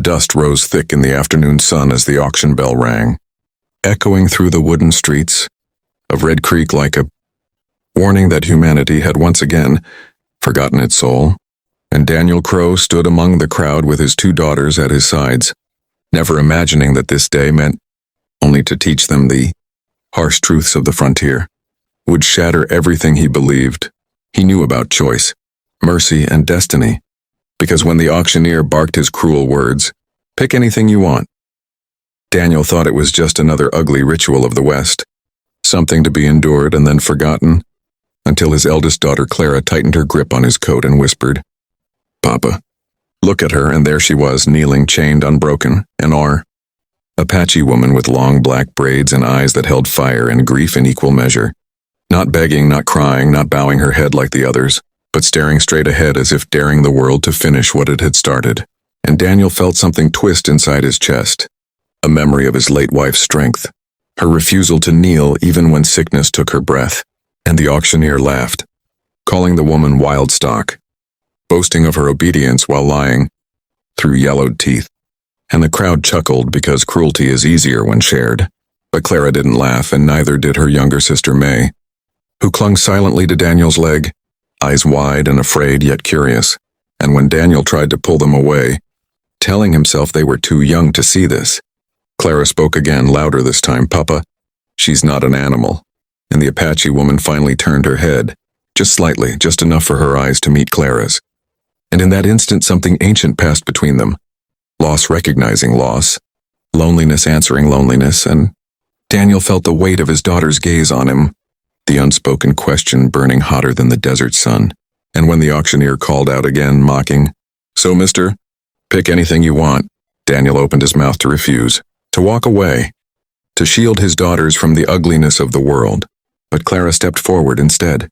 dust rose thick in the afternoon sun as the auction bell rang, echoing through the wooden streets of Red Creek like a warning that humanity had once again forgotten its soul. And Daniel Crow stood among the crowd with his 2 daughters at his sides, never imagining that this day meant only to teach them the harsh truths of the frontier, would shatter everything he believed he knew about choice, mercy, and destiny. Because when the auctioneer barked his cruel words, "Pick anything you want," Daniel thought it was just another ugly ritual of the West, something to be endured and then forgotten, until his eldest daughter Clara tightened her grip on his coat and whispered, "Papa." Look at her, and there she was, kneeling, chained, unbroken, an Apache woman with long black braids and eyes that held fire and grief in equal measure. Not begging, not crying, not bowing her head like the others, but staring straight ahead as if daring the world to finish what it had started. And Daniel felt something twist inside his chest, a memory of his late wife's strength, her refusal to kneel even when sickness took her breath. And the auctioneer laughed, calling the woman wild stock, boasting of her obedience while lying through yellowed teeth. And the crowd chuckled because cruelty is easier when shared. But Clara didn't laugh, and neither did her younger sister May, who clung silently to Daniel's leg, eyes wide and afraid yet curious. And when Daniel tried to pull them away, telling himself they were too young to see this, Clara spoke again, louder this time, "Papa, she's not an animal." And the Apache woman finally turned her head, just slightly, just enough for her eyes to meet Clara's. And in that instant something ancient passed between them. Loss recognizing loss, loneliness answering loneliness, and Daniel felt the weight of his daughter's gaze on him, the unspoken question burning hotter than the desert sun. And when the auctioneer called out again, mocking, "So, mister, pick anything you want," Daniel opened his mouth to refuse, to walk away, to shield his daughters from the ugliness of the world. But Clara stepped forward instead,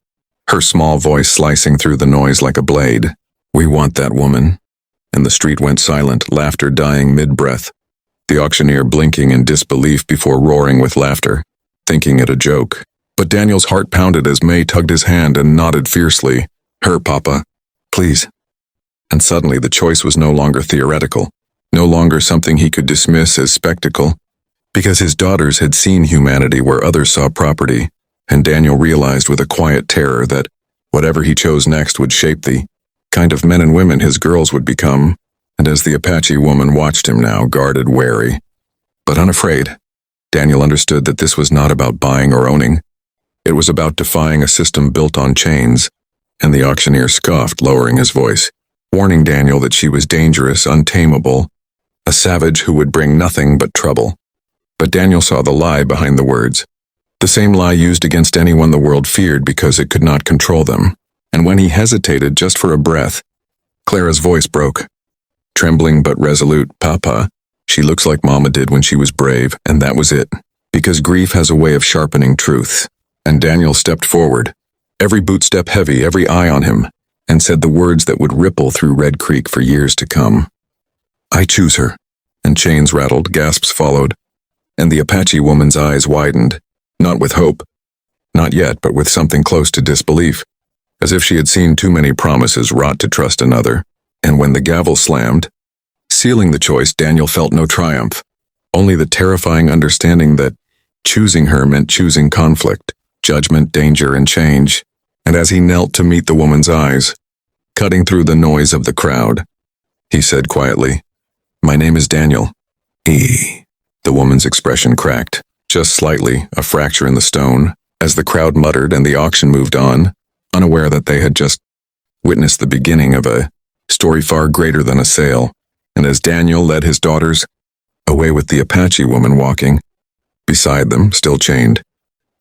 her small voice slicing through the noise like a blade. "We want that woman." And the street went silent, laughter dying mid-breath, the auctioneer blinking in disbelief before roaring with laughter, thinking it a joke. But Daniel's heart pounded as May tugged his hand and nodded fiercely, "Her, Papa, please." And suddenly the choice was no longer theoretical, no longer something he could dismiss as spectacle, because his daughters had seen humanity where others saw property. And Daniel realized with a quiet terror that whatever he chose next would shape the kind of men and women his girls would become. And as the Apache woman watched him now, guarded, wary, but unafraid, Daniel understood that this was not about buying or owning. It was about defying a system built on chains. And the auctioneer scoffed, lowering his voice, warning Daniel that she was dangerous, untamable, a savage who would bring nothing but trouble. But Daniel saw the lie behind the words. The same lie used against anyone the world feared because it could not control them. And when he hesitated just for a breath, Clara's voice broke, trembling but resolute. "Papa, she looks like Mama did when she was brave," and that was it. Because grief has a way of sharpening truth. And Daniel stepped forward, every bootstep heavy, every eye on him, and said the words that would ripple through Red Creek for years to come. "I choose her." And chains rattled, gasps followed, and the Apache woman's eyes widened. Not with hope, not yet, but with something close to disbelief, as if she had seen too many promises wrought to trust another. And when the gavel slammed, sealing the choice, Daniel felt no triumph, only the terrifying understanding that choosing her meant choosing conflict, judgment, danger, and change. And as he knelt to meet the woman's eyes, cutting through the noise of the crowd, he said quietly, "My name is Daniel." The woman's expression cracked, just slightly, a fracture in the stone, as the crowd muttered and the auction moved on, unaware that they had just witnessed the beginning of a story far greater than a sale. And as Daniel led his daughters away with the Apache woman walking beside them, still chained,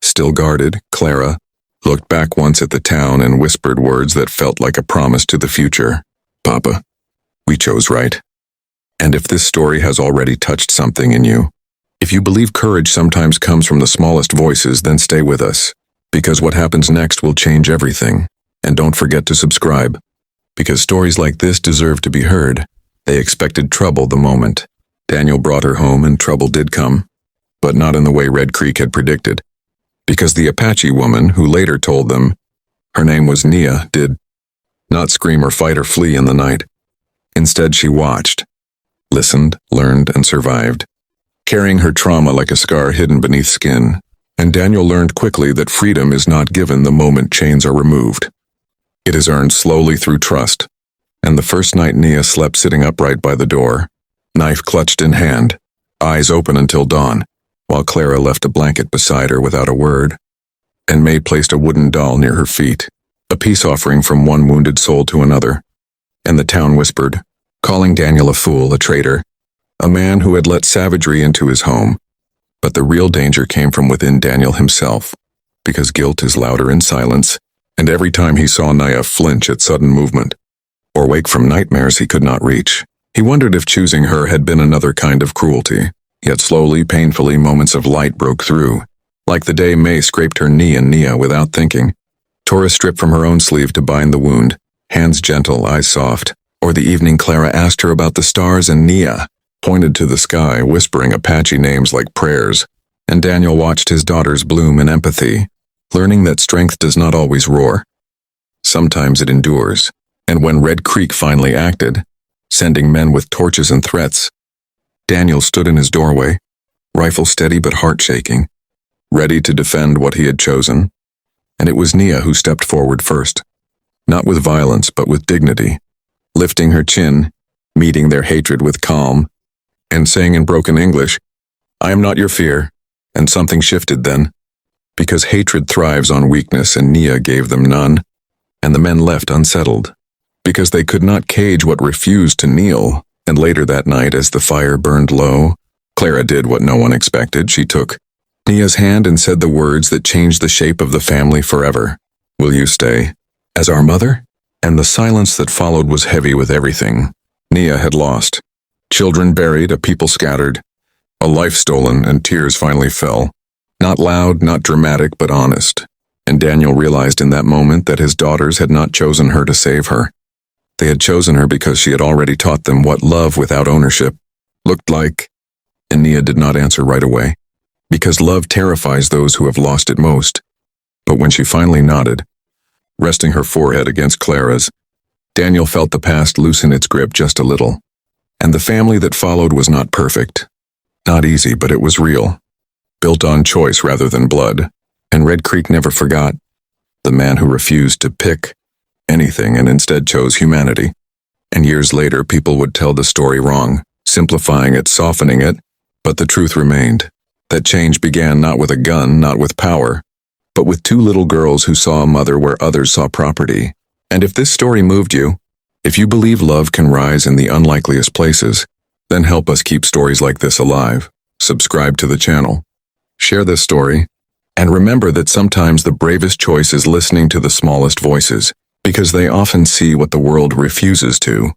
still guarded, Clara looked back once at the town and whispered words that felt like a promise to the future. "Papa, we chose right. And if this story has already touched something in you, if you believe courage sometimes comes from the smallest voices, then stay with us, because what happens next will change everything. And don't forget to subscribe, because stories like this deserve to be heard." They expected trouble the moment Daniel brought her home, and trouble did come, but not in the way Red Creek had predicted, because the Apache woman, who later told them her name was Nia, did not scream or fight or flee in the night. Instead, she watched, listened, learned, and survived, carrying her trauma like a scar hidden beneath skin. And Daniel learned quickly that freedom is not given the moment chains are removed. It is earned slowly through trust. And the first night Nia slept sitting upright by the door, knife clutched in hand, eyes open until dawn, while Clara left a blanket beside her without a word, and May placed a wooden doll near her feet, a peace offering from one wounded soul to another. And the town whispered, calling Daniel a fool, a traitor, a man who had let savagery into his home. But the real danger came from within Daniel himself, because guilt is louder in silence, and every time he saw Nia flinch at sudden movement, or wake from nightmares he could not reach, he wondered if choosing her had been another kind of cruelty. Yet slowly, painfully, moments of light broke through, like the day May scraped her knee and Nia, without thinking, tore a strip from her own sleeve to bind the wound, hands gentle, eyes soft. Or the evening Clara asked her about the stars and Nia pointed to the sky, whispering Apache names like prayers, and Daniel watched his daughters bloom in empathy, learning that strength does not always roar. Sometimes it endures, and when Red Creek finally acted, sending men with torches and threats, Daniel stood in his doorway, rifle steady but heart shaking, ready to defend what he had chosen. And it was Nia who stepped forward first, not with violence but with dignity, lifting her chin, meeting their hatred with calm, and saying in broken English, "I am not your fear." And something shifted then, because hatred thrives on weakness and Nia gave them none, and the men left unsettled, because they could not cage what refused to kneel. And later that night, as the fire burned low, Clara did what no one expected. She took Nia's hand and said the words that changed the shape of the family forever. "Will you stay as our mother?" And the silence that followed was heavy with everything Nia had lost. Children buried, a people scattered, a life stolen, and tears finally fell. Not loud, not dramatic, but honest. And Daniel realized in that moment that his daughters had not chosen her to save her. They had chosen her because she had already taught them what love without ownership looked like. And Nia did not answer right away, because love terrifies those who have lost it most. But when she finally nodded, resting her forehead against Clara's, Daniel felt the past loosen its grip just a little. And the family that followed was not perfect. Not easy, but it was real. Built on choice rather than blood. And Red Creek never forgot the man who refused to pick anything and instead chose humanity. And years later, people would tell the story wrong, simplifying it, softening it, but the truth remained. That change began not with a gun, not with power, but with two little girls who saw a mother where others saw property. And if this story moved you, if you believe love can rise in the unlikeliest places, then help us keep stories like this alive. Subscribe to the channel. Share this story. And remember that sometimes the bravest choice is listening to the smallest voices, because they often see what the world refuses to.